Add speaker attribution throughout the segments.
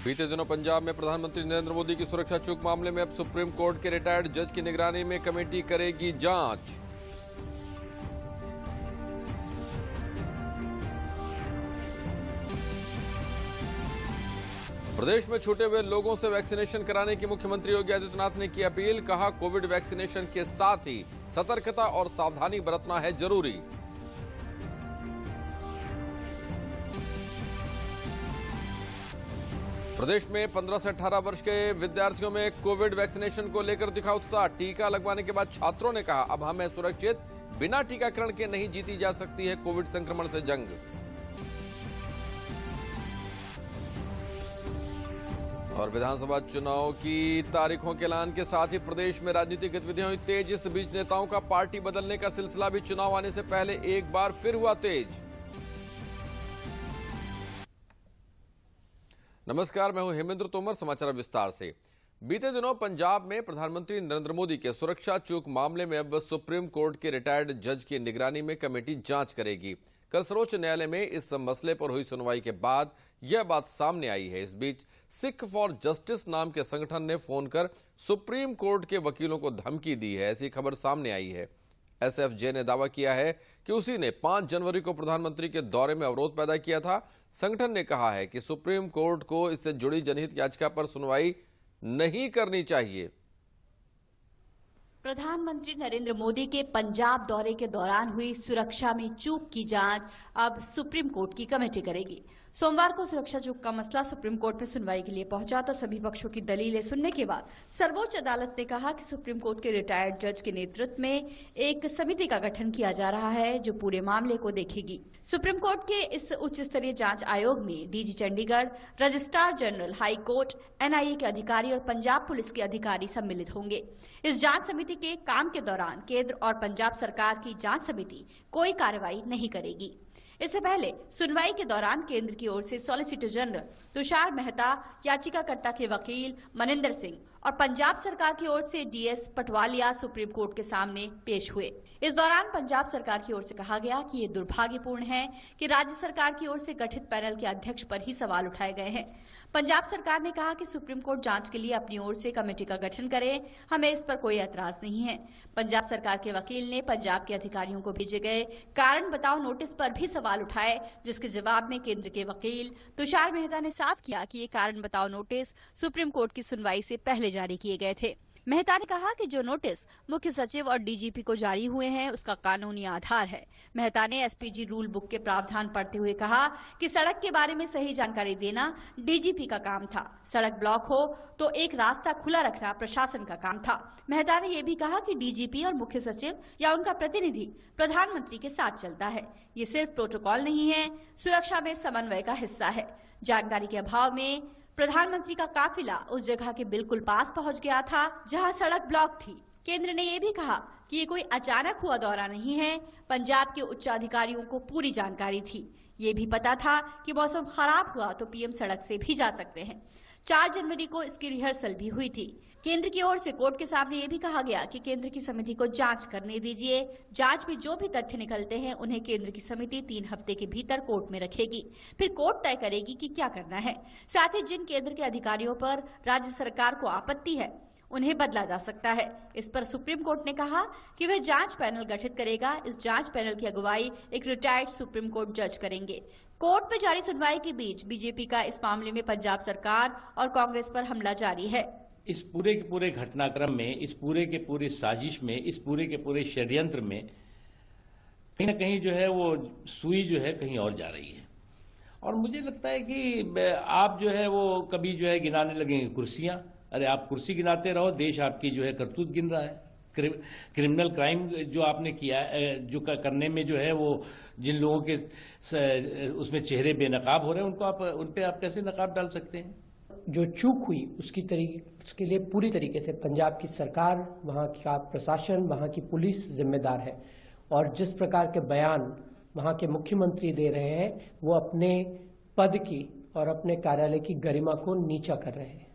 Speaker 1: बीते दिनों पंजाब में प्रधानमंत्री नरेंद्र मोदी की सुरक्षा चूक मामले में अब सुप्रीम कोर्ट के रिटायर्ड जज की निगरानी में कमेटी करेगी जांच। प्रदेश में छूटे हुए लोगों से वैक्सीनेशन कराने की मुख्यमंत्री योगी आदित्यनाथ ने की अपील। कहा, कोविड वैक्सीनेशन के साथ ही सतर्कता और सावधानी बरतना है जरूरी। प्रदेश में 15 से 18 वर्ष के विद्यार्थियों में कोविड वैक्सीनेशन को लेकर दिखा उत्साह। टीका लगवाने के बाद छात्रों ने कहा, अब हमें सुरक्षित, बिना टीकाकरण के नहीं जीती जा सकती है कोविड संक्रमण से जंग। और विधानसभा चुनाव की तारीखों के ऐलान के साथ ही प्रदेश में राजनीतिक गतिविधियां हुई तेज। इस बीच नेताओं का पार्टी बदलने का सिलसिला भी चुनाव आने से पहले एक बार फिर हुआ तेज। नमस्कार, मैं हूं हेमेंद्र तोमर। समाचार विस्तार से। बीते दिनों पंजाब में प्रधानमंत्री नरेंद्र मोदी के सुरक्षा चूक मामले में अब सुप्रीम कोर्ट के रिटायर्ड जज की निगरानी में कमेटी जांच करेगी। कल सर्वोच्च न्यायालय में इस मसले पर हुई सुनवाई के बाद यह बात सामने आई है। इस बीच सिख फॉर जस्टिस नाम के संगठन ने फोन कर सुप्रीम कोर्ट के वकीलों को धमकी दी है, ऐसी खबर सामने आई है। एसएफजे ने दावा किया है कि उसी ने 5 जनवरी को प्रधानमंत्री के दौरे में अवरोध पैदा किया था। संगठन ने कहा है कि सुप्रीम कोर्ट को इससे जुड़ी जनहित याचिका पर सुनवाई नहीं करनी चाहिए।
Speaker 2: प्रधानमंत्री नरेंद्र मोदी के पंजाब दौरे के दौरान हुई सुरक्षा में चूक की जांच अब सुप्रीम कोर्ट की कमेटी करेगी। सोमवार को सुरक्षा चूक का मसला सुप्रीम कोर्ट में सुनवाई के लिए पहुंचा तो सभी पक्षों की दलीलें सुनने के बाद सर्वोच्च अदालत ने कहा कि सुप्रीम कोर्ट के रिटायर्ड जज के नेतृत्व में एक समिति का गठन किया जा रहा है जो पूरे मामले को देखेगी। सुप्रीम कोर्ट के इस उच्च स्तरीय जांच आयोग में DG Chandigarh, registrar general high court, NIA के अधिकारी और पंजाब पुलिस के अधिकारी सम्मिलित होंगे। इस जांच समिति के काम के दौरान केंद्र और पंजाब सरकार की जांच समिति कोई कार्रवाई नहीं करेगी। इससे पहले सुनवाई के दौरान केंद्र की ओर से सॉलिसिटर जनरल तुषार मेहता, याचिकाकर्ता के वकील मनिंदर सिंह और पंजाब सरकार की ओर से डीएस पटवालिया सुप्रीम कोर्ट के सामने पेश हुए। इस दौरान पंजाब सरकार की ओर से कहा गया कि ये दुर्भाग्यपूर्ण है कि राज्य सरकार की ओर से गठित पैनल के अध्यक्ष पर ही सवाल उठाए गए हैं। पंजाब सरकार ने कहा कि सुप्रीम कोर्ट जांच के लिए अपनी ओर से कमेटी का गठन करे, हमें इस पर कोई ऐतराज नहीं है। पंजाब सरकार के वकील ने पंजाब के अधिकारियों को भेजे गए कारण बताओ नोटिस पर भी सवाल उठाए, जिसके जवाब में केंद्र के वकील तुषार मेहता ने साफ किया कि ये कारण बताओ नोटिस सुप्रीम कोर्ट की सुनवाई से पहले जारी किए गए थे। मेहता ने कहा कि जो नोटिस मुख्य सचिव और डीजीपी को जारी हुए हैं उसका कानूनी आधार है। मेहता ने एसपीजी रूल बुक के प्रावधान पढ़ते हुए कहा कि सड़क के बारे में सही जानकारी देना डीजीपी का काम था, सड़क ब्लॉक हो तो एक रास्ता खुला रखना प्रशासन का काम था। मेहता ने यह भी कहा कि डीजीपी और मुख्य सचिव या उनका प्रतिनिधि प्रधानमंत्री के साथ चलता है, ये सिर्फ प्रोटोकॉल नहीं है, सुरक्षा में समन्वय का हिस्सा है। जानकारी के अभाव में प्रधानमंत्री का काफिला उस जगह के बिल्कुल पास पहुंच गया था जहां सड़क ब्लॉक थी। केंद्र ने यह भी कहा कि ये कोई अचानक हुआ दौरा नहीं है, पंजाब के उच्च अधिकारियों को पूरी जानकारी थी, ये भी पता था कि मौसम खराब हुआ तो पीएम सड़क से भी जा सकते हैं। 4 जनवरी को इसकी रिहर्सल भी हुई थी। केंद्र की ओर से कोर्ट के सामने ये भी कहा गया कि केंद्र की समिति को जांच करने दीजिए, जांच में जो भी तथ्य निकलते हैं उन्हें केंद्र की समिति 3 हफ्ते के भीतर कोर्ट में रखेगी, फिर कोर्ट तय करेगी कि क्या करना है। साथ ही जिन केंद्र के अधिकारियों पर राज्य सरकार को आपत्ति है उन्हें बदला जा सकता है। इस पर सुप्रीम कोर्ट ने कहा कि वह जांच पैनल गठित करेगा। इस जांच पैनल की अगुवाई एक रिटायर्ड सुप्रीम कोर्ट जज करेंगे। कोर्ट में जारी सुनवाई के बीच बीजेपी का इस मामले में पंजाब सरकार और कांग्रेस पर हमला जारी है।
Speaker 3: इस पूरे के पूरे घटनाक्रम में, इस पूरे के पूरे साजिश में, इस पूरे के पूरे षड्यंत्र में कहीं न कहीं जो है वो सुई जो है कहीं और जा रही है। और मुझे लगता है कि आप जो है वो कभी जो है गिनाने लगेंगे कुर्सियां। अरे आप कुर्सी गिनाते रहो, देश आपकी जो है करतूत गिन रहा है। क्रिमिनल क्राइम जो आपने किया, जो करने में जो है वो जिन लोगों के उसमें चेहरे बेनकाब हो रहे हैं उन पे आप कैसे नकाब डाल सकते हैं?
Speaker 4: जो चूक हुई उसके लिए पूरी तरीके से पंजाब की सरकार, वहाँ का प्रशासन, वहाँ की पुलिस जिम्मेदार है। और जिस प्रकार के बयान वहाँ के मुख्यमंत्री दे रहे हैं वो अपने पद की और अपने कार्यालय की गरिमा को नीचा कर रहे हैं।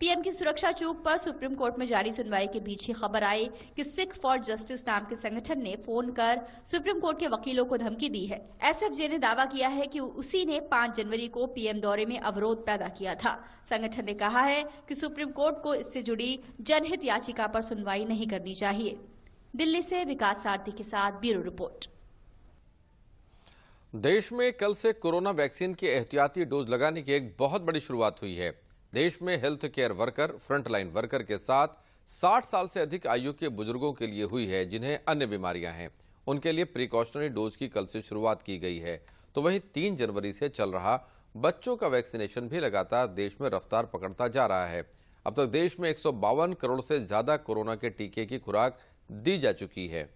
Speaker 2: पीएम की सुरक्षा चूक पर सुप्रीम कोर्ट में जारी सुनवाई के बीच ही खबर आई कि सिख फॉर जस्टिस नाम के संगठन ने फोन कर सुप्रीम कोर्ट के वकीलों को धमकी दी है। एसएफजे ने दावा किया है कि उसी ने 5 जनवरी को पीएम दौरे में अवरोध पैदा किया था। संगठन ने कहा है कि सुप्रीम कोर्ट को इससे जुड़ी जनहित याचिका पर सुनवाई नहीं करनी चाहिए। दिल्ली से विकास सारथी के साथ ब्यूरो रिपोर्ट।
Speaker 1: देश में कल से कोरोना वैक्सीन के एहतियाती डोज लगाने की एक बहुत बड़ी शुरुआत हुई है। देश में health care worker, frontline worker के साथ 60 साल से अधिक आयु के बुजुर्गों के लिए हुई है जिन्हें अन्य बीमारियां हैं। उनके लिए प्रिकॉशनरी डोज की कल से शुरुआत की गई है। तो वहीं 3 जनवरी से चल रहा बच्चों का वैक्सीनेशन भी लगातार देश में रफ्तार पकड़ता जा रहा है। अब तक देश में 152 करोड़ से ज्यादा कोरोना के टीके की खुराक दी जा चुकी है।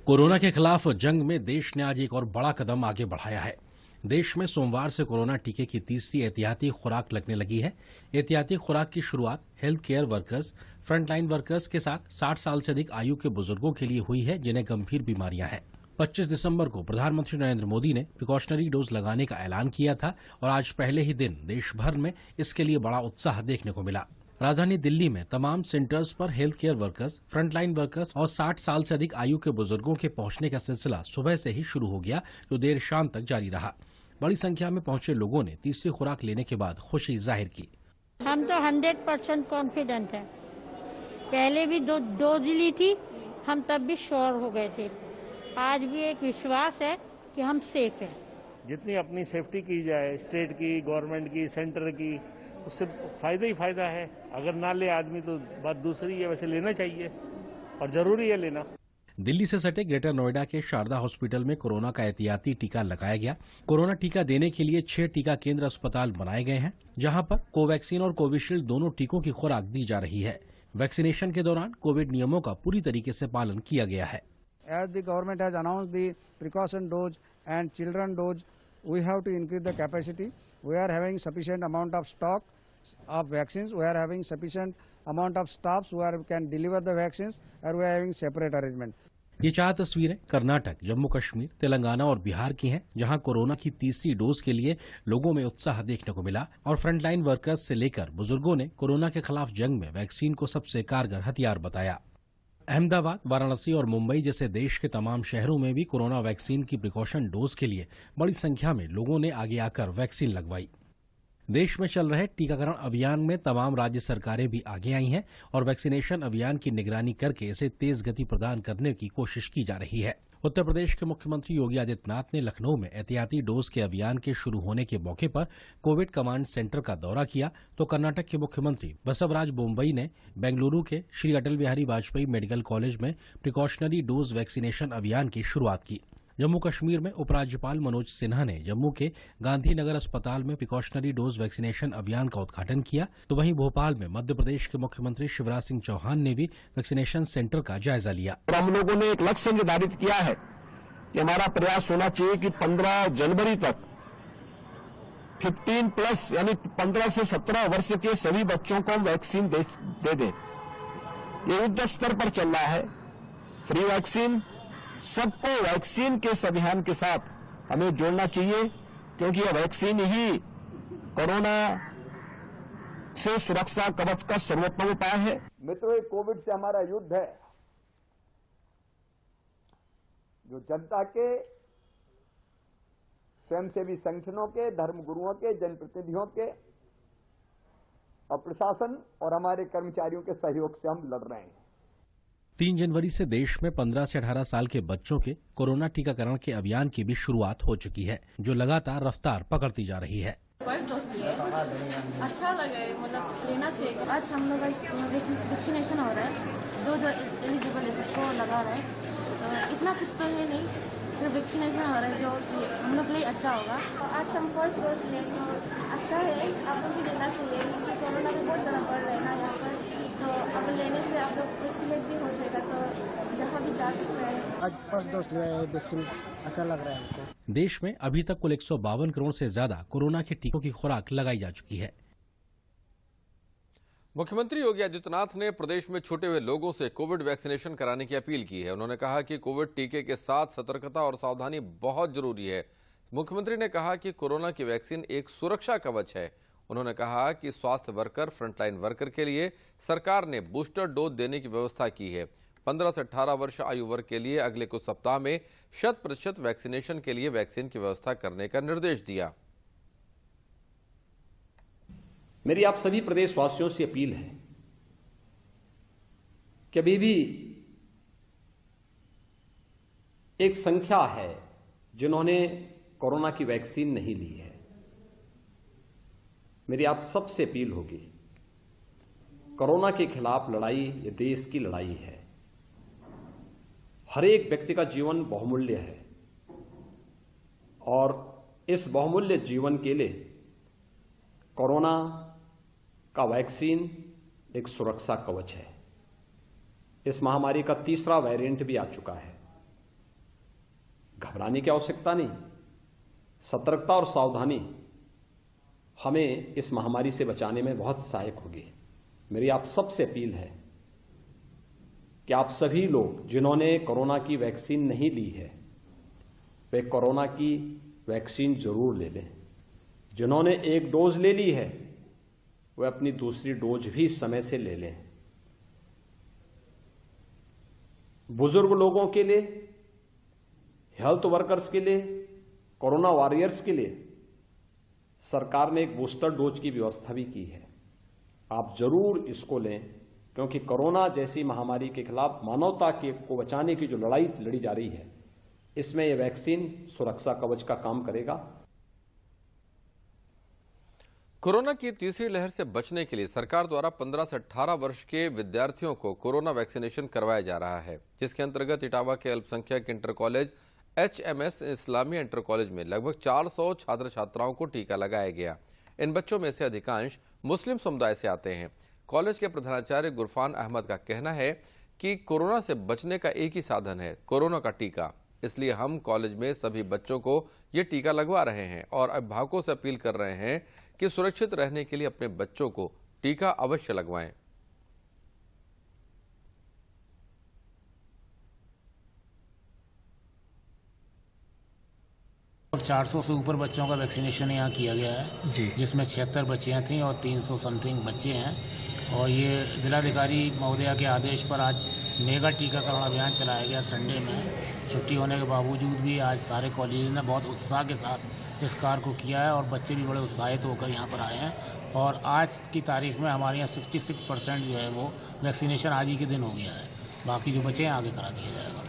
Speaker 5: कोरोना के खिलाफ जंग में देश ने आज एक और बड़ा कदम आगे बढ़ाया है। देश में सोमवार से कोरोना टीके की तीसरी एहतियाती खुराक लगने लगी है। एहतियाती खुराक की शुरुआत health care workers, frontline workers के साथ 60 साल से अधिक आयु के बुजुर्गों के लिए हुई है जिन्हें गंभीर बीमारियां हैं। 25 दिसंबर को प्रधानमंत्री नरेंद्र मोदी ने प्रिकॉशनरी डोज लगाने का ऐलान किया था और आज पहले ही दिन देश भर में इसके लिए बड़ा उत्साह देखने को मिला। राजधानी दिल्ली में तमाम सेंटर्स पर health care workers, frontline workers और 60 साल से अधिक आयु के बुजुर्गों के पहुंचने का सिलसिला सुबह से ही शुरू हो गया जो देर शाम तक जारी रहा। बड़ी संख्या में पहुंचे लोगों ने तीसरी खुराक लेने के बाद खुशी जाहिर की।
Speaker 6: हम तो 100% कॉन्फिडेंट हैं। पहले भी 2 डोज ली थी, हम तब भी श्योर हो गए थे। आज भी एक विश्वास है कि हम सेफ हैं।
Speaker 7: जितनी अपनी सेफ्टी की जाए, स्टेट की, गवर्नमेंट की, सेंटर की, उससे फायदा ही फायदा है। अगर ना ले आदमी तो बात दूसरी है। वैसे लेना चाहिए और जरूरी है लेना।
Speaker 5: दिल्ली से सटे ग्रेटर नोएडा के शारदा हॉस्पिटल में कोरोना का एहतियाती टीका लगाया गया। कोरोना टीका देने के लिए 6 टीका केंद्र अस्पताल बनाए गए हैं जहां पर कोवैक्सीन और कोविशील्ड दोनों टीकों की खुराक दी जा रही है। वैक्सीनेशन के दौरान कोविड नियमों का पूरी तरीके से पालन किया गया है।
Speaker 8: As the government has announced the precaution dose and children dose, we have to increase the capacity. We are having sufficient amount of stock of vaccines. We are having sufficient amount of staffs who can deliver the vaccines, and we are having separate arrangement.
Speaker 5: ये 4 तस्वीरें कर्नाटक, जम्मू कश्मीर, तेलंगाना और बिहार की हैं जहां corona की तीसरी dose के लिए लोगों में उत्साह देखने को मिला और फ्रंटलाइन वर्कर्स से लेकर बुजुर्गों ने कोरोना के खिलाफ जंग में वैक्सीन को सबसे कारगर हथियार बताया। अहमदाबाद, वाराणसी और मुंबई जैसे देश के तमाम शहरों में भी कोरोना वैक्सीन की प्रिकॉशन डोज के लिए बड़ी संख्या में लोगों ने आगे आकर वैक्सीन लगवाई। देश में चल रहे टीकाकरण अभियान में तमाम राज्य सरकारें भी आगे आई हैं और वैक्सीनेशन अभियान की निगरानी करके इसे तेज गति प्रदान करने की कोशिश की जा रही है। उत्तर प्रदेश के मुख्यमंत्री योगी आदित्यनाथ ने लखनऊ में एहतियाती डोज के अभियान के शुरू होने के मौके पर कोविड कमांड सेंटर का दौरा किया तो कर्नाटक के मुख्यमंत्री बसवराज बोम्मई ने बेंगलुरु के श्री अटल बिहारी वाजपेयी मेडिकल कॉलेज में प्रिकॉशनरी डोज वैक्सीनेशन अभियान की शुरुआत की। जम्मू कश्मीर में उपराज्यपाल मनोज सिन्हा ने जम्मू के गांधीनगर अस्पताल में प्रिकॉशनरी डोज वैक्सीनेशन अभियान का उद्घाटन किया तो वहीं भोपाल में मध्य प्रदेश के मुख्यमंत्री शिवराज सिंह चौहान ने भी वैक्सीनेशन सेंटर का जायजा लिया।
Speaker 9: हम लोगों ने एक लक्ष्य निर्धारित किया है कि हमारा प्रयास होना चाहिए कि 15 जनवरी तक 15+ यानी 15 से 17 वर्ष के सभी बच्चों को वैक्सीन दे दें। ये युद्ध स्तर पर चल रहा है। फ्री वैक्सीन, सबको वैक्सीन के इस अभियान के साथ हमें जोड़ना चाहिए क्योंकि यह वैक्सीन ही कोरोना से सुरक्षा कवच का सर्वोत्तम उपाय है।
Speaker 10: मित्रों, कोविड से हमारा युद्ध है जो जनता के, स्वयंसेवी संगठनों के, धर्मगुरुओं के, जनप्रतिनिधियों के और प्रशासन और हमारे कर्मचारियों के सहयोग से हम लड़ रहे हैं।
Speaker 5: 3 जनवरी से देश में 15 से 18 साल के बच्चों के कोरोना टीकाकरण के अभियान की भी शुरुआत हो चुकी है जो लगातार रफ्तार पकड़ती जा रही है।
Speaker 11: फर्स्ट डोज लिए, अच्छा लगे, मतलब लेना चाहिए। आज हम लोग वैक्सीनेशन हो रहा है, जो एलिजिबल है सबको लगा रहे हैं। तो इतना कुछ तो है नहीं, सिर्फ वैक्सीनेशन हो रहा है जो हम लोग के लिए अच्छा होगा।
Speaker 12: आज हम फर्स्ट डोज लें तो अच्छा है, आप लोग भी लेना चाहिए क्योंकि कोरोना भी बहुत ज़्यादा बढ़ रहा है ना यहाँ पर। तो अब लेने से आप लोग वैक्सीनेट भी हो जाएगा तो जहाँ भी जा सकते हैं।
Speaker 8: आज फर्स्ट डोज लिया है, वैक्सीन अच्छा लग रहा है हमको।
Speaker 5: देश में अभी तक कुल 152 करोड़ से ज्यादा कोरोना के टीकों की खुराक लगाई जा चुकी है।
Speaker 1: मुख्यमंत्री योगी आदित्यनाथ ने प्रदेश में छूटे हुए लोगों से कोविड वैक्सीनेशन कराने की अपील की है। उन्होंने कहा कि कोविड टीके के साथ सतर्कता और सावधानी बहुत जरूरी है। मुख्यमंत्री ने कहा कि कोरोना की वैक्सीन एक सुरक्षा कवच है। उन्होंने कहा कि स्वास्थ्य वर्कर, फ्रंटलाइन वर्कर के लिए सरकार ने बूस्टर डोज देने की व्यवस्था की है। 15 से 18 वर्ष आयु वर्ग के लिए अगले कुछ सप्ताह में 100% वैक्सीनेशन के लिए वैक्सीन की व्यवस्था करने का निर्देश दिया।
Speaker 13: मेरी आप सभी प्रदेशवासियों से अपील है कि अभी भी एक संख्या है जिन्होंने कोरोना की वैक्सीन नहीं ली है। मेरी आप सबसे अपील होगी, कोरोना के खिलाफ लड़ाई ये देश की लड़ाई है। हर एक व्यक्ति का जीवन बहुमूल्य है और इस बहुमूल्य जीवन के लिए कोरोना का वैक्सीन एक सुरक्षा कवच है। इस महामारी का तीसरा वेरिएंट भी आ चुका है। घबराने की आवश्यकता नहीं, सतर्कता और सावधानी हमें इस महामारी से बचाने में बहुत सहायक होगी। मेरी आप सबसे अपील है कि आप सभी लोग जिन्होंने कोरोना की वैक्सीन नहीं ली है वे कोरोना की वैक्सीन जरूर ले लें। जिन्होंने एक डोज ले ली है वे अपनी दूसरी डोज भी समय से ले लें। बुजुर्ग लोगों के लिए, हेल्थ वर्कर्स के लिए, कोरोना वॉरियर्स के लिए सरकार ने एक बूस्टर डोज की व्यवस्था भी की है। आप जरूर इसको लें, क्योंकि कोरोना जैसी महामारी के खिलाफ मानवता को बचाने की जो लड़ाई लड़ी जा रही है, इसमें यह वैक्सीन सुरक्षा कवच का काम करेगा।
Speaker 1: कोरोना की तीसरी लहर से बचने के लिए सरकार द्वारा 15 से 18 वर्ष के विद्यार्थियों को कोरोना वैक्सीनेशन करवाया जा रहा है, जिसके अंतर्गत इटावा के अल्पसंख्यक इंटर कॉलेज HMS इस्लामी इंटर कॉलेज में लगभग 400 छात्र छात्राओं को टीका लगाया गया। इन बच्चों में से अधिकांश मुस्लिम समुदाय से आते हैं। कॉलेज के प्रधानाचार्य गुरफान अहमद का कहना है कि कोरोना से बचने का एक ही साधन है, कोरोना का टीका। इसलिए हम कॉलेज में सभी बच्चों को ये टीका लगवा रहे हैं और अभिभावकों से अपील कर रहे हैं कि सुरक्षित रहने के लिए अपने बच्चों को टीका अवश्य लगवाएं।
Speaker 14: 400 से ऊपर बच्चों का वैक्सीनेशन यहाँ किया गया है जी, जिसमें 76 बच्चियाँ थीं और 300 समथिंग बच्चे हैं। और ये जिलाधिकारी महोदया के आदेश पर आज मेगा टीकाकरण अभियान चलाया गया। संडे में छुट्टी होने के बावजूद भी आज सारे कॉलेज ने बहुत उत्साह के साथ इस कार्य को किया है और बच्चे भी बड़े उत्साहित होकर यहाँ पर आए हैं। और आज की तारीख में हमारे यहाँ 66% जो है वो वैक्सीनेशन आज ही के दिन हो गया है। बाकी जो बचे हैं आगे करा दिया जाएगा।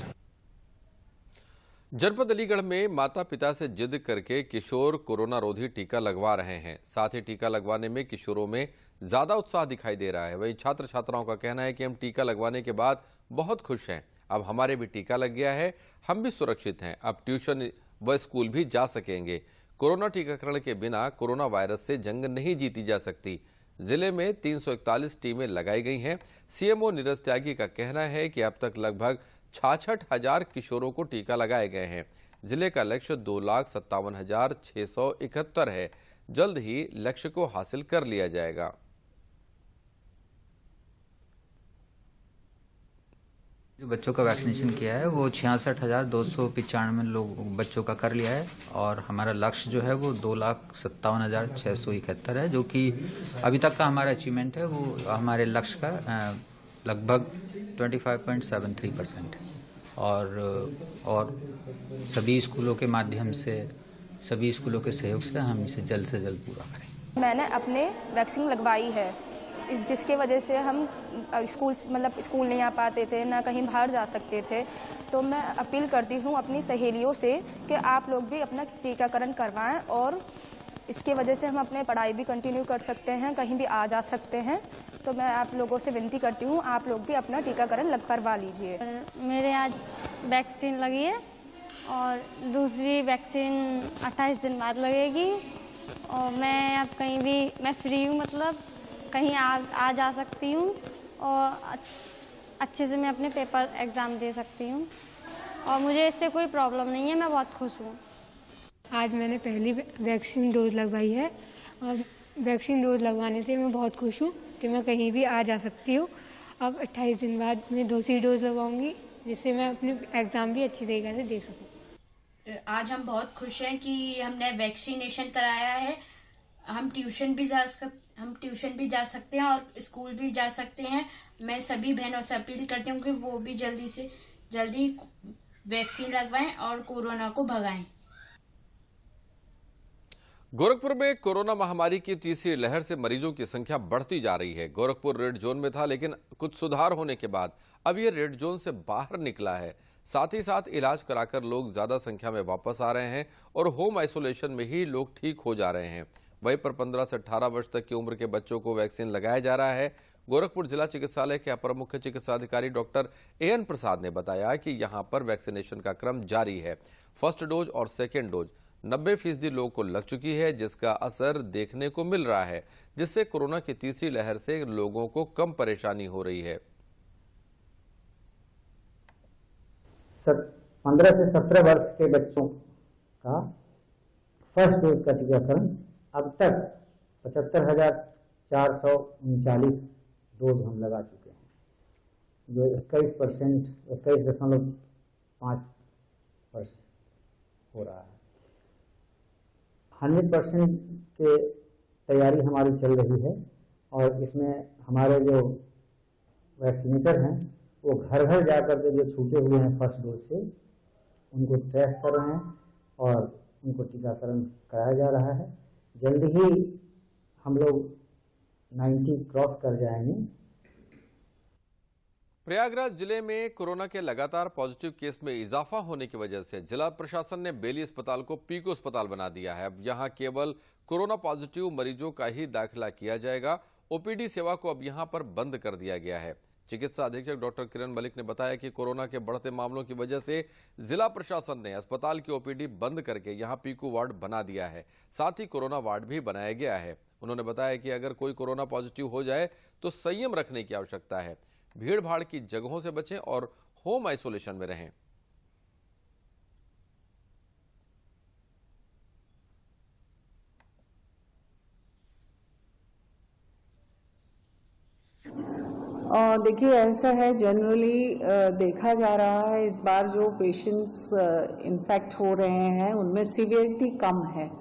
Speaker 1: जनपद अलीगढ़ में माता पिता से जिद करके किशोर कोरोना रोधी टीका लगवा रहे हैं। साथ ही टीका लगवाने में किशोरों में ज्यादा उत्साह दिखाई दे रहा है। वहीं छात्र छात्राओं का कहना है कि हम टीका लगवाने के बाद बहुत खुश हैं। अब हमारे भी टीका लग गया है, हम भी सुरक्षित हैं। अब ट्यूशन व स्कूल भी जा सकेंगे। कोरोना टीकाकरण के बिना कोरोना वायरस से जंग नहीं जीती जा सकती। जिले में 341 टीमें लगाई गई हैं। सीएमओ नीरज त्यागी का कहना है कि अब तक लगभग 66,000 किशोरों को टीका लगाए गए हैं। जिले का लक्ष्य 2,57,671 है। जल्द ही लक्ष्य को हासिल कर लिया जाएगा।
Speaker 15: जो बच्चों का वैक्सीनेशन किया है वो 66,295 लोग बच्चों का कर लिया है और हमारा लक्ष्य जो है वो 2,57,671 है, जो कि अभी तक का हमारा अचीवमेंट है। वो हमारे लक्ष्य का लगभग 25.73% और सभी स्कूलों के माध्यम से, सभी स्कूलों के सहयोग से हम इसे जल्द से जल्द पूरा करें।
Speaker 16: मैंने अपने वैक्सीन लगवाई है, जिसके वजह से हम स्कूल नहीं आ पाते थे, ना कहीं बाहर जा सकते थे। तो मैं अपील करती हूँ अपनी सहेलियों से कि आप लोग भी अपना टीकाकरण करवाएं और इसके वजह से हम अपने पढ़ाई भी कंटिन्यू कर सकते हैं, कहीं भी आ जा सकते हैं। तो मैं आप लोगों से विनती करती हूँ आप लोग भी अपना टीकाकरण करवा लीजिए।
Speaker 17: मेरे आज वैक्सीन लगी है और दूसरी वैक्सीन 28 दिन बाद लगेगी और मैं अब कहीं भी मैं फ्री हूँ, मतलब कहीं आ जा सकती हूँ और अच्छे से मैं अपने पेपर एग्ज़ाम दे सकती हूँ और मुझे इससे कोई प्रॉब्लम नहीं है। मैं बहुत खुश हूँ।
Speaker 18: आज मैंने पहली वैक्सीन डोज लगवाई है और वैक्सीन डोज लगवाने से मैं बहुत खुश हूँ कि मैं कहीं भी आ जा सकती हूँ। अब 28 दिन बाद मैं दूसरी डोज लगवाऊंगी, जिससे मैं अपने एग्ज़ाम भी अच्छी तरीके से दे सकूँ।
Speaker 19: आज हम बहुत खुश हैं कि हमने वैक्सीनेशन कराया है हम ट्यूशन भी जा सकते हैं और स्कूल भी जा सकते हैं। मैं सभी बहनों से अपील करती हूँ कि वो भी जल्दी से जल्दी वैक्सीन लगवाएं और कोरोना को भगाएं।
Speaker 1: गोरखपुर में कोरोना महामारी की तीसरी लहर से मरीजों की संख्या बढ़ती जा रही है। गोरखपुर रेड जोन में था, लेकिन कुछ सुधार होने के बाद अब यह रेड जोन से बाहर निकला है। साथ ही साथ इलाज कराकर लोग ज्यादा संख्या में वापस आ रहे हैं और होम आइसोलेशन में ही लोग ठीक हो जा रहे हैं। वहीं पर 15 से 18 वर्ष तक की उम्र के बच्चों को वैक्सीन लगाया जा रहा है। गोरखपुर जिला चिकित्सालय के अपर मुख्य चिकित्साधिकारी डॉक्टर एएन प्रसाद ने बताया कि यहां पर वैक्सीनेशन का क्रम जारी है। फर्स्ट डोज और सेकेंड डोज 90% लोगों को लग चुकी है, जिसका असर देखने को मिल रहा है, जिससे कोरोना की तीसरी लहर से लोगों को कम परेशानी हो रही है।
Speaker 20: 15 से 17 वर्ष के बच्चों का फर्स्ट डोज का टीकाकरण अब तक 75,439 डोज हम लगा चुके हैं, जो 21.5% हो रहा है। 100% के तैयारी हमारी चल रही है और इसमें हमारे जो वैक्सीनेटर हैं वो घर घर जाकर के जो छूटे हुए हैं फर्स्ट डोज से उनको ट्रेस कर रहे हैं और उनको टीकाकरण कराया जा रहा है। जल्द ही हम लोग 90 क्रॉस कर जाएंगे।
Speaker 1: प्रयागराज जिले में कोरोना के लगातार पॉजिटिव केस में इजाफा होने की वजह से जिला प्रशासन ने बेली अस्पताल को पीको अस्पताल बना दिया है। अब यहां केवल कोरोना पॉजिटिव मरीजों का ही दाखिला किया जाएगा। ओपीडी सेवा को अब यहां पर बंद कर दिया गया है। चिकित्सा अधीक्षक डॉक्टर किरण मलिक ने बताया कि कोरोना के बढ़ते मामलों की वजह से जिला प्रशासन ने अस्पताल की ओपीडी बंद करके यहां पीको वार्ड बना दिया है। साथ ही कोरोना वार्ड भी बनाया गया है। उन्होंने बताया कि अगर कोई कोरोना पॉजिटिव हो जाए तो संयम रखने की आवश्यकता है, भीड़ भाड़ की जगहों से बचें और होम आइसोलेशन में रहें।
Speaker 21: देखिए, ऐसा है जनरली देखा जा रहा है इस बार जो पेशेंट्स इन्फेक्ट हो रहे हैं उनमें सीवियरिटी कम है,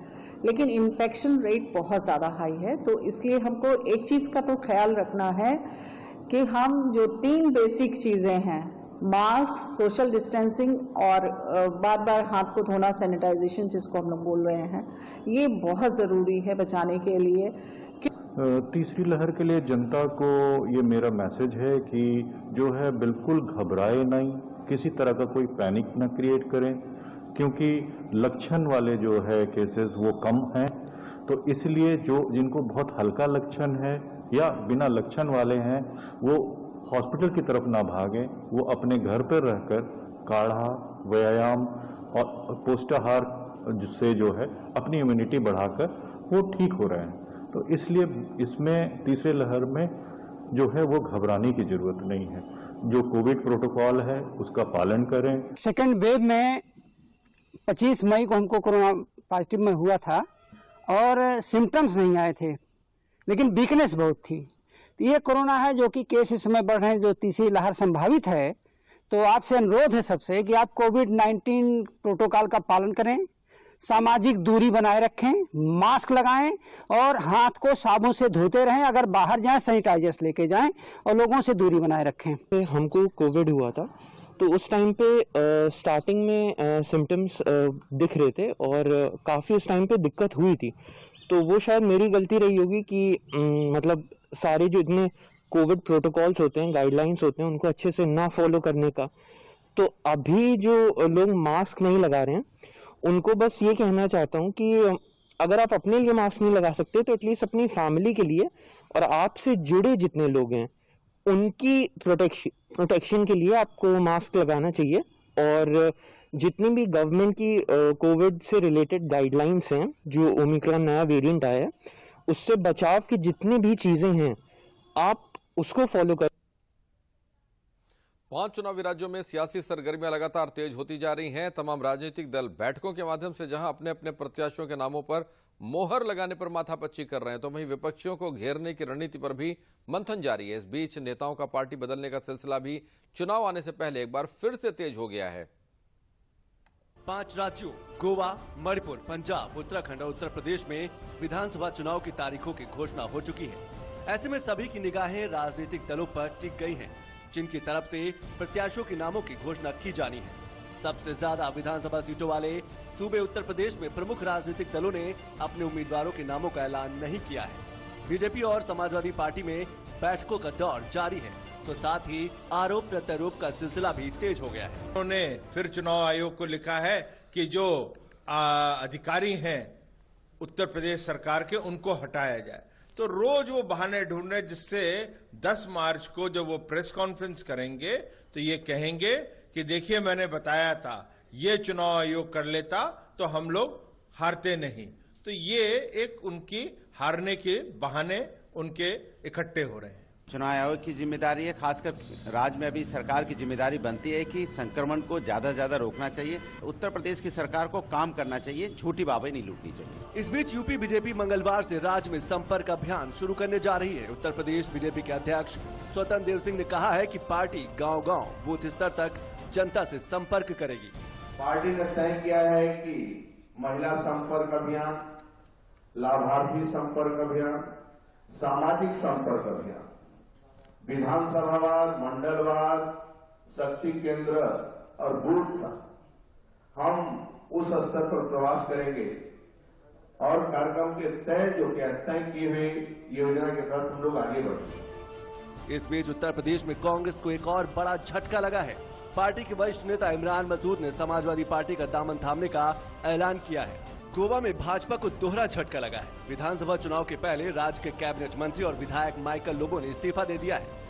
Speaker 21: लेकिन इन्फेक्शन रेट बहुत ज़्यादा हाई है। तो इसलिए हमको एक चीज़ का तो ख्याल रखना है कि हम जो 3 बेसिक चीज़ें हैं, मास्क, सोशल डिस्टेंसिंग और बार बार हाथ को धोना, सैनिटाइजेशन जिसको हम लोग बोल रहे हैं, ये बहुत ज़रूरी है बचाने के लिए।
Speaker 22: तीसरी लहर के लिए जनता को ये मेरा मैसेज है कि जो है बिल्कुल घबराए नहीं, किसी तरह का कोई पैनिक न क्रिएट करें, क्योंकि लक्षण वाले जो है केसेस वो कम हैं। तो इसलिए जो जिनको बहुत हल्का लक्षण है या बिना लक्षण वाले हैं वो हॉस्पिटल की तरफ ना भागें, वो अपने घर पर रहकर काढ़ा, व्यायाम और पौष्टिकाहार से जो है अपनी इम्यूनिटी बढ़ाकर वो ठीक हो रहे हैं। तो इसलिए इसमें तीसरे लहर में जो है वो घबराने की जरूरत नहीं है। जो कोविड प्रोटोकॉल है उसका पालन करें।
Speaker 23: सेकेंड वेव में 25 मई को हमको कोरोना पॉजिटिव में हुआ था और सिम्टम्स नहीं आए थे, लेकिन वीकनेस बहुत थी। तो ये कोरोना है जो कि केस इस समय बढ़ रहे हैं, जो तीसरी लहर संभावित है। तो आपसे अनुरोध है सबसे कि आप कोविड-19 प्रोटोकॉल का पालन करें, सामाजिक दूरी बनाए रखें, मास्क लगाएं और हाथ को साबुन से धोते रहें। अगर बाहर जाएं सैनिटाइजर्स लेके जाएं और लोगों से दूरी बनाए रखें।
Speaker 24: हमको कोविड हुआ था तो उस टाइम पे स्टार्टिंग में सिम्टम्स दिख रहे थे और काफ़ी उस टाइम पे दिक्कत हुई थी। तो वो शायद मेरी गलती रही होगी कि मतलब सारे जो इतने कोविड प्रोटोकॉल्स होते हैं, गाइडलाइंस होते हैं, उनको अच्छे से ना फॉलो करने का। तो अभी जो लोग मास्क नहीं लगा रहे हैं उनको बस ये कहना चाहता हूँ कि अगर आप अपने लिए मास्क नहीं लगा सकते तो एटलीस्ट अपनी फैमिली के लिए और आपसे जुड़े जितने लोग हैं उनकी प्रोटेक्शन के लिए आपको मास्क लगाना चाहिए। और जितनी भी गवर्नमेंट की कोविड से रिलेटेड गाइडलाइंस हैं, जो ओमिक्रॉन नया वेरिएंट आया है, उससे बचाव की जितनी भी चीजें हैं आप उसको फॉलो करें।
Speaker 1: 5 चुनावी राज्यों में सियासी सरगर्मियां लगातार तेज होती जा रही हैं। तमाम राजनीतिक दल बैठकों के माध्यम से जहां अपने अपने प्रत्याशियों के नामों पर मोहर लगाने पर माथापच्ची कर रहे हैं, तो वहीं विपक्षियों को घेरने की रणनीति पर भी मंथन जारी है। इस बीच नेताओं का पार्टी बदलने का सिलसिला भी चुनाव आने से पहले एक बार फिर से तेज हो गया है।
Speaker 2: 5 राज्यों गोवा, मणिपुर, पंजाब, उत्तराखंड और उत्तर प्रदेश में विधानसभा चुनाव की तारीखों की घोषणा हो चुकी है। ऐसे में सभी की निगाहें राजनीतिक दलों पर टिक गई हैं, जिनकी तरफ से प्रत्याशियों के नामों की घोषणा की जानी है। सबसे ज्यादा विधानसभा सीटों वाले सूबे उत्तर प्रदेश में प्रमुख राजनीतिक दलों ने अपने उम्मीदवारों के नामों का ऐलान नहीं किया है। बीजेपी और समाजवादी पार्टी में बैठकों का दौर जारी है, तो साथ ही आरोप प्रत्यारोप का सिलसिला भी तेज हो गया है।
Speaker 3: उन्होंने फिर चुनाव आयोग को लिखा है कि जो अधिकारी हैं उत्तर प्रदेश सरकार के, उनको हटाया जाए। तो रोज वो बहाने ढूंढ रहे, जिससे 10 मार्च को जब वो प्रेस कॉन्फ्रेंस करेंगे तो ये कहेंगे कि देखिए मैंने बताया था, ये चुनाव आयोग कर लेता तो हम लोग हारते नहीं। तो ये एक उनकी हारने के बहाने उनके इकट्ठे हो रहे हैं।
Speaker 4: चुनाव आयोग की जिम्मेदारी है, खासकर राज्य में अभी सरकार की जिम्मेदारी बनती है कि संक्रमण को ज्यादा से ज्यादा रोकना चाहिए। उत्तर प्रदेश की सरकार को काम करना चाहिए, झूठी बातें नहीं लूटनी चाहिए।
Speaker 2: इस बीच यूपी बीजेपी मंगलवार से राज्य में संपर्क अभियान शुरू करने जा रही है। उत्तर प्रदेश बीजेपी के अध्यक्ष स्वतंत्र देव सिंह ने कहा है कि पार्टी गाँव-गाँव बूथ स्तर तक जनता से संपर्क करेगी।
Speaker 6: पार्टी ने तय किया है कि महिला संपर्क अभियान, लाभार्थी संपर्क अभियान, सामाजिक संपर्क अभियान, विधानसभावार, मंडलवार, शक्ति केंद्र और बूथ हम उस स्तर पर प्रवास करेंगे और कार्यक्रम के तय किए हुए योजना के तहत हम लोग आगे बढ़ेंगे।
Speaker 2: इस बीच उत्तर प्रदेश में कांग्रेस को एक और बड़ा झटका लगा है। पार्टी के वरिष्ठ नेता इमरान मसूद ने समाजवादी पार्टी का दामन थामने का ऐलान किया है। गोवा में भाजपा को दोहरा झटका लगा है। विधानसभा चुनाव के पहले राज्य के कैबिनेट मंत्री और विधायक माइकल लोबो ने इस्तीफा दे दिया है।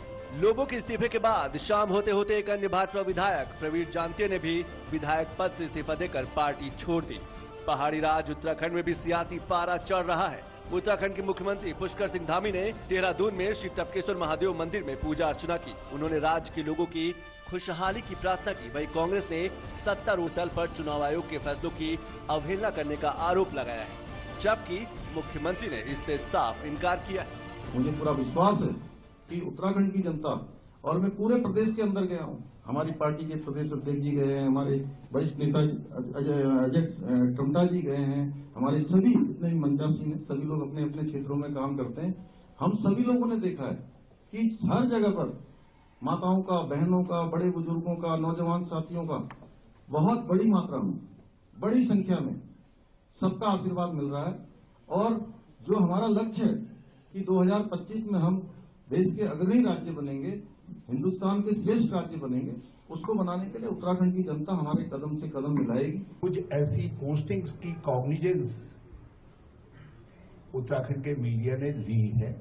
Speaker 2: लोबो के इस्तीफे के बाद शाम होते होते एक अन्य भाजपा विधायक प्रवीण जानते ने भी विधायक पद से इस्तीफा देकर पार्टी छोड़ दी। पहाड़ी राज्य उत्तराखंड में भी सियासी पारा चढ़ रहा है। उत्तराखंड के मुख्यमंत्री पुष्कर सिंह धामी ने देहरादून में श्री टपकेश्वर महादेव मंदिर में पूजा अर्चना की। उन्होंने राज्य के लोगों की खुशहाली की प्रार्थना की। वहीं कांग्रेस ने सत्तारूढ़ दल पर चुनाव आयोग के फैसलों की अवहेलना करने का आरोप लगाया है, जबकि मुख्यमंत्री ने इससे साफ इनकार किया है।
Speaker 25: मुझे पूरा विश्वास है कि उत्तराखंड की जनता, और मैं पूरे प्रदेश के अंदर गया हूँ, हमारी पार्टी के प्रदेश अध्यक्ष जी गए हैं, हमारे वरिष्ठ नेता अजय टमटा जी गए हैं, हमारे सभी जितने भी मंत्रियों ने, सभी लोग अपने अपने क्षेत्रों में काम करते हैं। हम सभी लोगों ने देखा है कि हर जगह पर माताओं का, बहनों का, बड़े बुजुर्गों का, नौजवान साथियों का बहुत बड़ी मात्रा में, बड़ी संख्या में सबका आशीर्वाद मिल रहा है। और जो हमारा लक्ष्य है कि 2025 में हम देश के अग्रणी राज्य बनेंगे, हिंदुस्तान के श्रेष्ठ राज्य बनेंगे, उसको बनाने के लिए उत्तराखंड की जनता हमारे कदम से कदम मिलाएगी।
Speaker 26: कुछ ऐसी पोस्टिंग्स की कॉग्निजेंस उत्तराखंड के मीडिया ने ली है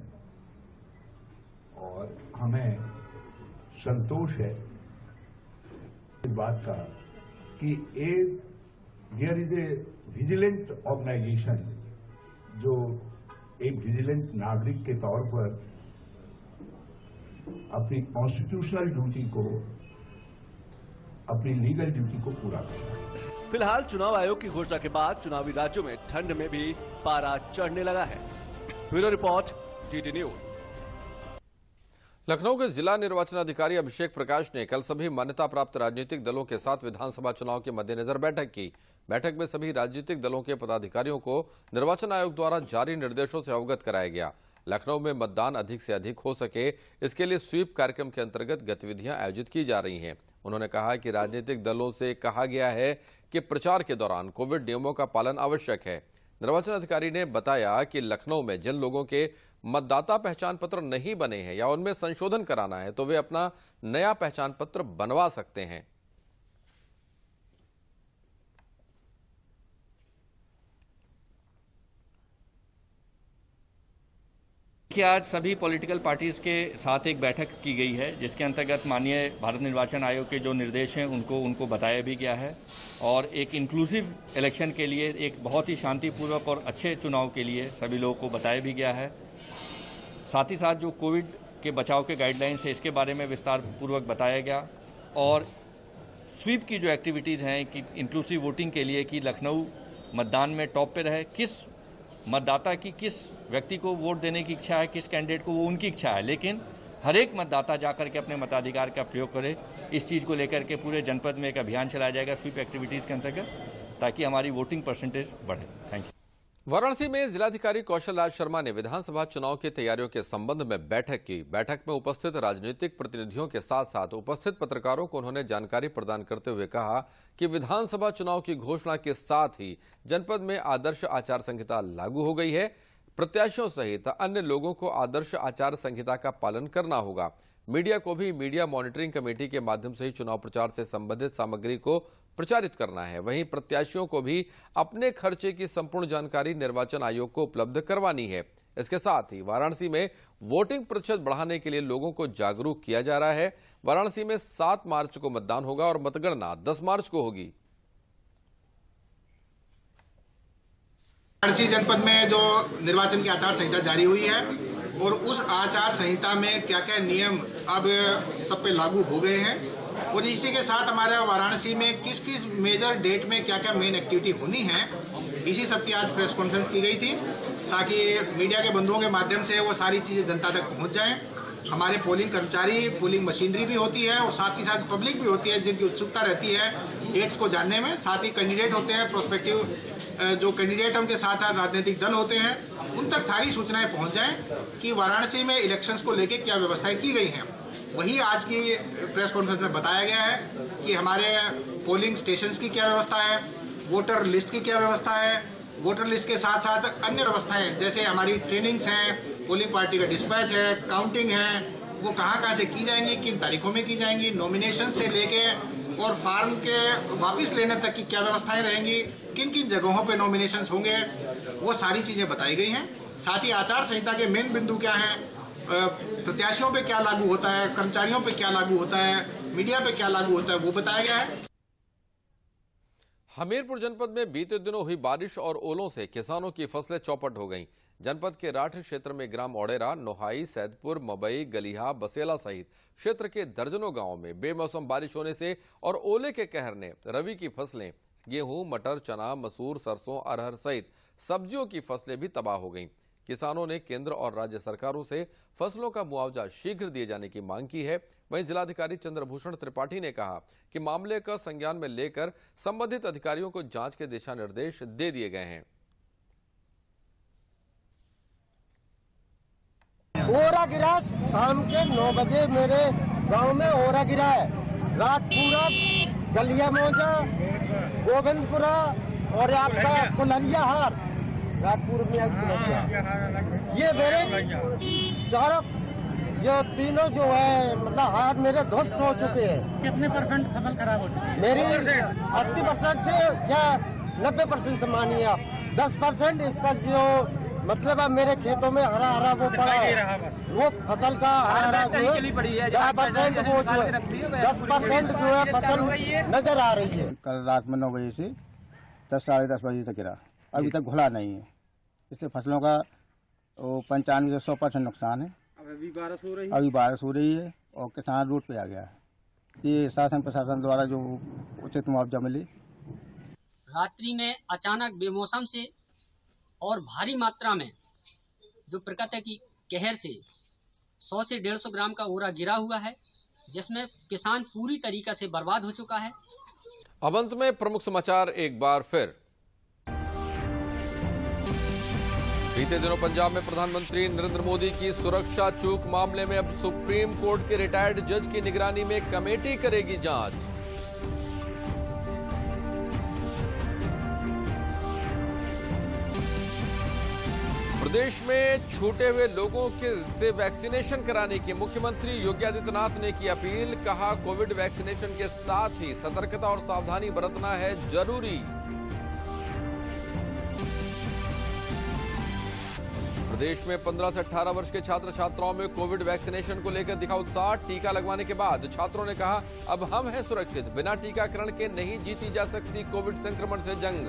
Speaker 26: और हमें संतोष है इस बात का कि there is a vigilant organisation जो एक विजिलेंट नागरिक के तौर पर अपनी कॉन्स्टिट्यूशनल ड्यूटी को, अपनी लीगल ड्यूटी को पूरा करना है।
Speaker 2: फिलहाल चुनाव आयोग की घोषणा के बाद चुनावी राज्यों में ठंड में भी पारा चढ़ने लगा है। Bureau report, TT news.
Speaker 1: Lucknow के जिला निर्वाचन अधिकारी अभिषेक प्रकाश ने कल सभी मान्यता प्राप्त राजनीतिक दलों के साथ विधानसभा चुनाव के मद्देनजर बैठक की। बैठक में सभी राजनीतिक दलों के पदाधिकारियों को निर्वाचन आयोग द्वारा जारी निर्देशों से अवगत कराया गया। लखनऊ में मतदान अधिक से अधिक हो सके, इसके लिए स्वीप कार्यक्रम के अंतर्गत गतिविधियां आयोजित की जा रही हैं। उन्होंने कहा कि राजनीतिक दलों से कहा गया है कि प्रचार के दौरान कोविड नियमों का पालन आवश्यक है। निर्वाचन अधिकारी ने बताया कि लखनऊ में जिन लोगों के मतदाता पहचान पत्र नहीं बने हैं या उनमें संशोधन कराना है तो वे अपना नया पहचान पत्र बनवा सकते हैं।
Speaker 27: कि आज सभी पॉलिटिकल पार्टीज के साथ एक बैठक की गई है, जिसके अंतर्गत माननीय भारत निर्वाचन आयोग के जो निर्देश हैं उनको बताया भी गया है और एक इंक्लूसिव इलेक्शन के लिए, एक बहुत ही शांतिपूर्वक और अच्छे चुनाव के लिए सभी लोगों को बताया भी गया है। साथ ही साथ जो कोविड के बचाव के गाइडलाइंस है इसके बारे में विस्तार पूर्वक बताया गया और स्वीप की जो एक्टिविटीज़ हैं कि इंक्लूसिव वोटिंग के लिए कि लखनऊ मतदान में टॉप पे रहे, किस मतदाता की किस व्यक्ति को वोट देने की इच्छा है, किस कैंडिडेट को, वो उनकी इच्छा है, लेकिन हर एक मतदाता जाकर के अपने मताधिकार का प्रयोग करे। इस चीज़ को लेकर के पूरे जनपद में एक अभियान चलाया जाएगा स्वीप एक्टिविटीज़ के अंतर्गत, ताकि हमारी वोटिंग परसेंटेज बढ़े। Thank you.
Speaker 1: वाराणसी में जिलाधिकारी कौशल राज शर्मा ने विधानसभा चुनाव की तैयारियों के संबंध में बैठक की। बैठक में उपस्थित राजनीतिक प्रतिनिधियों के साथ साथ उपस्थित पत्रकारों को उन्होंने जानकारी प्रदान करते हुए कहा कि विधानसभा चुनाव की घोषणा के साथ ही जनपद में आदर्श आचार संहिता लागू हो गई है। प्रत्याशियों सहित अन्य लोगों को आदर्श आचार संहिता का पालन करना होगा। मीडिया को भी मीडिया मॉनिटरिंग कमेटी के माध्यम से ही चुनाव प्रचार से संबंधित सामग्री को प्रचारित करना है। वहीं प्रत्याशियों को भी अपने खर्चे की संपूर्ण जानकारी निर्वाचन आयोग को उपलब्ध करवानी है। इसके साथ ही वाराणसी में वोटिंग प्रतिशत बढ़ाने के लिए लोगों को जागरूक किया जा रहा है। वाराणसी में 7 मार्च को मतदान होगा और मतगणना 10 मार्च को होगी।
Speaker 5: वाराणसी जनपद में जो निर्वाचन की आचार संहिता जारी हुई है और उस आचार संहिता में क्या क्या नियम अब सब पे लागू हो गए हैं, और इसी के साथ हमारे वाराणसी में किस किस मेजर डेट में क्या क्या मेन एक्टिविटी होनी है, इसी सब की आज प्रेस कॉन्फ्रेंस की गई थी, ताकि मीडिया के बंधुओं के माध्यम से वो सारी चीज़ें जनता तक पहुंच जाएं। हमारे पोलिंग कर्मचारी, पोलिंग मशीनरी भी होती है और साथ ही साथ पब्लिक भी होती है, जिनकी उत्सुकता रहती है डेट्स को जानने में। साथ ही कैंडिडेट होते हैं, प्रोस्पेक्टिव जो कैंडिडेट उनके साथ साथ राजनीतिक दल होते हैं, उन तक सारी सूचनाएं पहुंच जाएं कि वाराणसी में इलेक्शंस को लेकर क्या व्यवस्थाएं की गई हैं। वही आज की प्रेस कॉन्फ्रेंस में बताया गया है कि हमारे पोलिंग स्टेशंस की क्या व्यवस्था है, वोटर लिस्ट की क्या व्यवस्था है, वोटर लिस्ट के साथ साथ अन्य व्यवस्थाएं जैसे हमारी ट्रेनिंग्स हैं, पोलिंग पार्टी का डिस्पैच है, काउंटिंग है, वो कहाँ से की जाएंगी, किन तारीखों में की जाएंगी, नॉमिनेशन से लेके और फार्म के वापस लेने तक की क्या व्यवस्थाएं रहेंगी, किन किन जगहों पे नॉमिनेशंस होंगे, वो सारी चीजें बताई गई हैं। साथ ही आचार संहिता के मेन बिंदु क्या हैं, प्रत्याशियों पे क्या लागू होता है, कर्मचारियों पे क्या लागू होता है, मीडिया पे क्या लागू होता है, वो बताया गया है।
Speaker 1: हमीरपुर जनपद में बीते दिनों हुई बारिश और ओलों से किसानों की फसलें चौपट हो गईं। जनपद के राठ क्षेत्र में ग्राम औडेरा, नोहाई, सैदपुर, मबई, गलिहा, बसेला सहित क्षेत्र के दर्जनों गांवों में बेमौसम बारिश होने से और ओले के कहर ने रबी की फसलें गेहूं, मटर, चना, मसूर, सरसों, अरहर सहित सब्जियों की फसलें भी तबाह हो गईं। किसानों ने केंद्र और राज्य सरकारों से फसलों का मुआवजा शीघ्र दिए जाने की मांग की है। वहीं जिलाधिकारी चंद्रभूषण त्रिपाठी ने कहा कि मामले का संज्ञान में लेकर संबंधित अधिकारियों को जांच के दिशा निर्देश दे दिए गए हैं।
Speaker 7: ओरा गिरा, शाम के 9 बजे मेरे गांव में ओरा गिरा है। राजपुरा, गलिया मौजा, गोविंदपुरा और आपका कुल्हरिया हार, राजपुर में ये मेरे चारों ये तीनों जो है मतलब हार मेरे ध्वस्त हो चुके हैं।
Speaker 8: कितने परसेंट फसल खराब हो चुकी है?
Speaker 7: मेरी 80% से या 90% से मानिए आप, 10% इसका जो मतलब अब मेरे खेतों में हरा हरा वो पड़ा है, वो फसल का हरा हरा जो है 10% वो जो है 10% जो है फसल नजर आ रही है।
Speaker 9: कल रात में 9 बजे से 10 साढ़े 10 बजे तक गिरा, अभी तक घुला नहीं है। इससे फसलों का 95 से 100% नुकसान है। अभी बारिश हो रही है और किसान रोड पे आ गया है। ये शासन प्रशासन द्वारा जो उचित मुआवजा मिले।
Speaker 10: रात्रि में अचानक बेमौसम से और भारी मात्रा में जो प्रकृति की कहर से 100 से 150 ग्राम का ओरा गिरा हुआ है, जिसमें किसान पूरी तरीके से बर्बाद हो चुका है।
Speaker 1: अब अंत में प्रमुख समाचार एक बार फिर। बीते दिनों पंजाब में प्रधानमंत्री नरेंद्र मोदी की सुरक्षा चूक मामले में अब सुप्रीम कोर्ट के रिटायर्ड जज की निगरानी में कमेटी करेगी जांच। प्रदेश में छूटे हुए लोगों से वैक्सीनेशन कराने की मुख्यमंत्री योगी आदित्यनाथ ने की अपील। कहा, कोविड वैक्सीनेशन के साथ ही सतर्कता और सावधानी बरतना है जरूरी। प्रदेश में 15 से 18 वर्ष के छात्र छात्राओं में कोविड वैक्सीनेशन को लेकर दिखा उत्साह। टीका लगवाने के बाद छात्रों ने कहा, अब हम हैं सुरक्षित, बिना टीकाकरण के नहीं जीती जा सकती कोविड संक्रमण से जंग।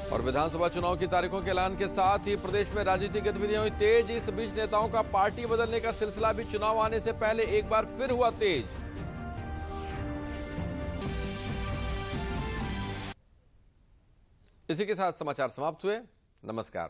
Speaker 1: और विधानसभा चुनाव की तारीखों के ऐलान के साथ ही प्रदेश में राजनीतिक गतिविधियां हुई तेज। इस बीच नेताओं का पार्टी बदलने का सिलसिला भी चुनाव आने से पहले एक बार फिर हुआ तेज। इसी के साथ समाचार समाप्त हुए। नमस्कार।